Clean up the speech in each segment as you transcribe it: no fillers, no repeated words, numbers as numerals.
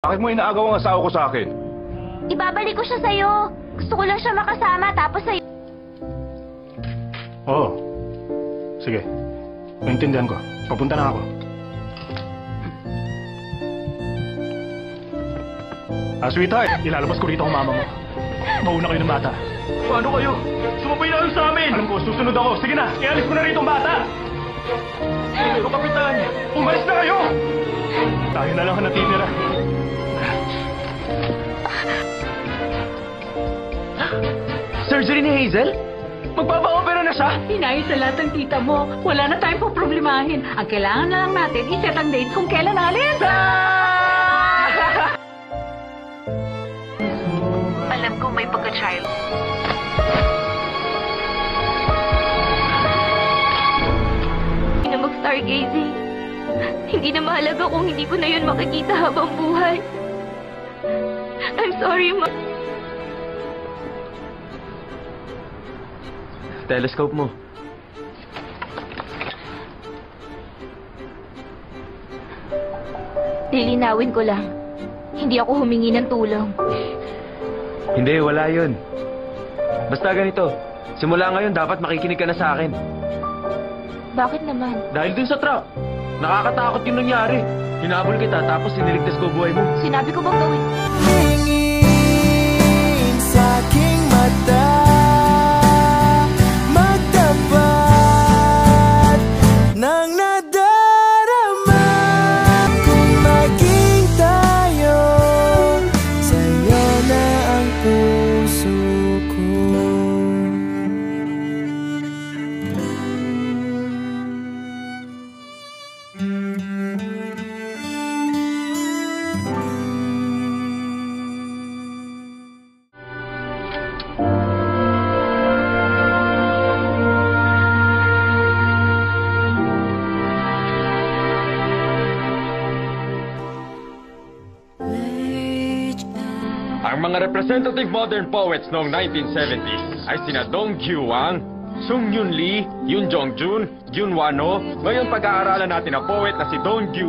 Bakit mo inaagaw ang asawa ko sa akin? Ibabalik ko siya sa'yo. Gusto ko lang siya makasama, tapos sa'yo. Oo. Sige. Naintindihan ko. Papunta na ako. Sweetheart, ilalabas ko rito ang mama mo. Mauna kayo ng bata. Paano kayo? Sumabay na kayo sa amin! Alam ko, susunod ako. Sige na, ialis ko na rito ang bata! Pero kapitan, umalis na kayo! Tayo na lang ang natitira. Surgery ni Hazel? Magpapa-opera na siya? Inayos sa lahat ng tita mo. Wala na tayong poproblemahin. Ang kailangan na lang natin, iset ang date kung kailan alis. Alam ko may pagka-child. Hindi na mag-stargazing. Hindi na mahalaga kung hindi ko na yun makikita habang buhay. I'm sorry, Ma. Telescope mo. Lilinawin ko lang. Hindi ako humingi ng tulong. Hindi, wala yun. Basta ganito. Simula ngayon, dapat makikinig ka na sa akin. Bakit naman? Dahil dun sa truck. Nakakatakot yung nangyari. Hinabol kita, tapos siniligtas ko buhay mo. Sinabi ko bang gawin? Tingin sa aking mata, magtapat ng nadarama. Kung maging tayo, sa'yo na ang puso ko. Ang mga representative modern poets noong 1970s ay sina Dong Guang, Sung Yun Lee, Yoon Jong Jun, Yun Wano. Ngayon pag-aaralan natin ang poet na si Dong Gu.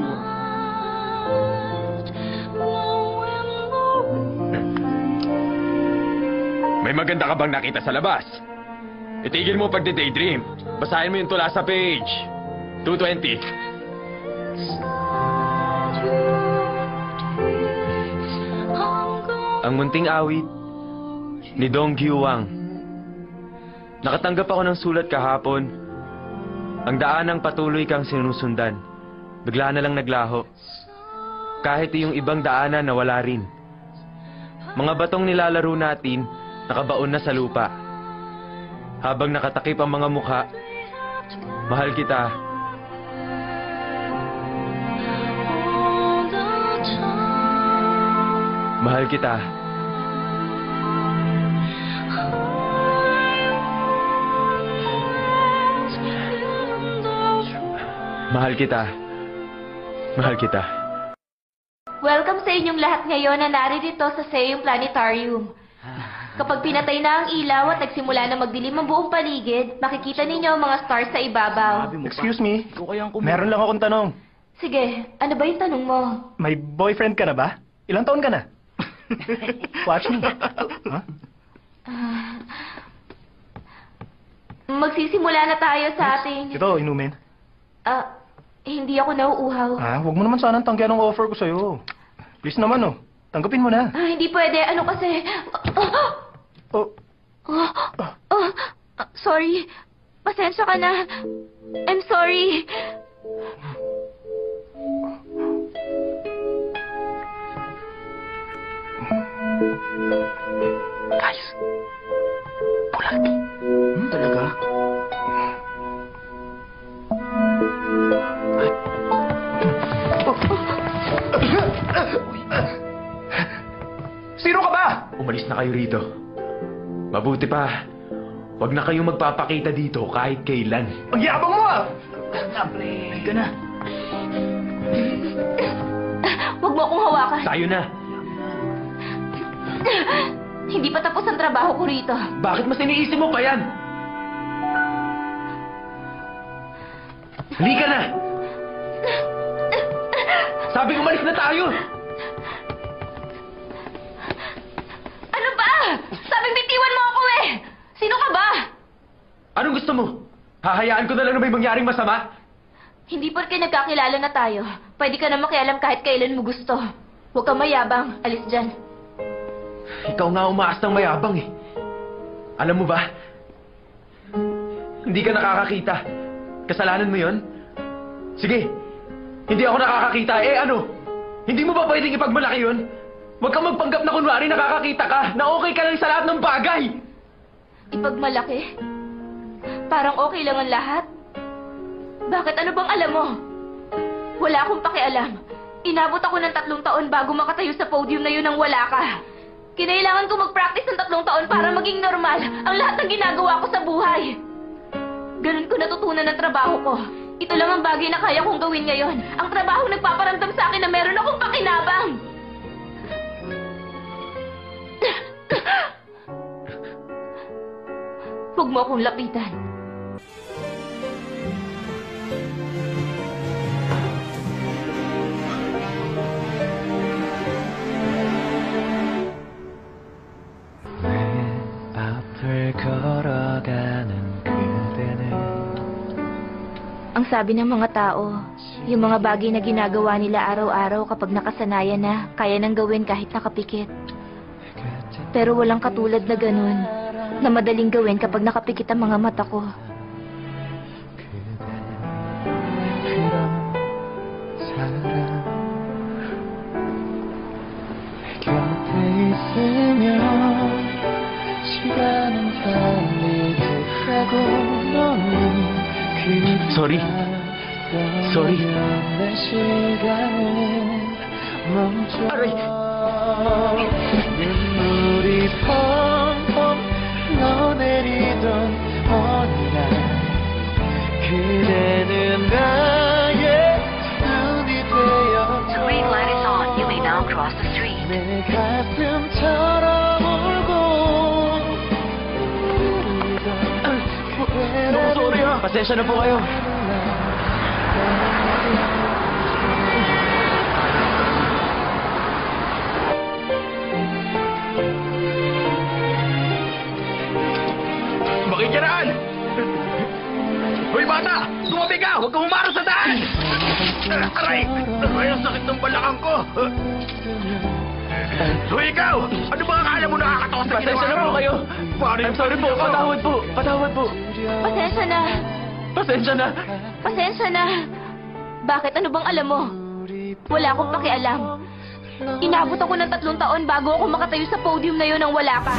May maganda ka bang nakita sa labas? Itigil mo pagde-daydream. Basahin mo yung tula sa page 220. Ang munting awit ni Dong Guang. Nakatanggap ako ng sulat kahapon. Ang daanang patuloy kang sinusundan. Bigla na lang naglaho. Kahit yung ibang daanan nawala rin. Mga batong nilalaro natin, nakabaon na sa lupa. Habang nakatakip ang mga mukha, mahal kita. Mahal kita. Mahal kita. Mahal kita. Welcome sa inyong lahat ngayon na naririto sa Seiyong Planetarium. Kapag pinatay na ang ilaw at nagsimula na magdilim ang buong paligid, makikita ninyo ang mga stars sa ibabaw. Excuse me, meron lang akong tanong. Sige, ano ba yung tanong mo? May boyfriend ka na ba? Ilang taon ka na? Watch me. Huh? Magsisimula na tayo sa ating... Ito, inumin. Hindi ako nauuhaw. Huwag mo naman sanang tanggihan ang offer ko sa'yo. Please naman, oh. Tanggapin mo na. Hindi pwede. Ano kasi... Oh. Sorry. Pasensya ka na. I'm sorry. Guys, bulati. Talaga? Sino ka ba? Umalis na kayo rito. Mabuti pa, wag na kayong magpapakita dito kahit kailan. Ang yabang mo, ah! Hindi ka na. Huwag mo akong hawakan. Tayo na. Hindi pa tapos ang trabaho ko rito. Bakit mas iniisip mo pa yan? Halika na! Sabi ko, malis na tayo! gusto mo? Hahayaan ko na lang na may mangyaring masama? Hindi porke nagkakilala na tayo. Pwede ka na makialam kahit kailan mo gusto. Huwag kang mayabang. Alis dyan. Ikaw nga umaas ng mayabang eh. Alam mo ba? Hindi ka nakakakita. Kasalanan mo yon? Sige, hindi ako nakakakita. Eh ano? Hindi mo ba pwedeng ipagmalaki yun? Huwag kang magpanggap na kunwari nakakakita ka na okay ka lang sa lahat ng bagay. Ipagmalaki? Parang okay lang ang lahat? Bakit? Ano bang alam mo? Wala akong pakialam. Inabot ako ng 3 taon bago makatayo sa podium na yun nang wala ka. Kinailangan ko mag-practice ng 3 taon para maging normal ang lahat ng ginagawa ko sa buhay. Ganun ko natutunan ng trabaho ko. Ito lang ang bagay na kaya kong gawin ngayon. Ang trabaho nagpaparamdam sa akin na meron akong pakinabang. Huwag mo akong lapitan. 앞을 걸어가는 그대는 Ang sabi ng mga tao, yung mga bagay na ginagawa nila araw-araw kapag nakasanayan na, kaya nang gawin kahit nakapikit. Pero walang katulad na ganun, na madaling gawin kapag nakapikit ang mga mata ko. 곁에 있으면 시간은 달리게 가고 너는 Sorry. Sorry. 내 시간은 멈춰 Aray! 눈물이 펑펑 흘러내리던 어느 날 그대는 나의 눈이 되었죠 Green light is on. You may now cross the street. 내 가슴처럼 울고 Nung sorry ha. Pasensya na po kayo. Makikiraan! Hoy bata! Tumabi ka! Huwag kang humarang sa daan! Aray! Aray, ang sakit ng balakang ko! Hoy ikaw! Ano ba akala mo nakakatawa sa Pasensya na po kayo. I'm sorry po. Patawad po. Patawad po. Pasensya na! Pasensya na. Pasensya na! Bakit? Ano bang alam mo? Wala akong pakialam. Inabot ako ng 3 taon bago ako makatayo sa podium na yun nang wala ka.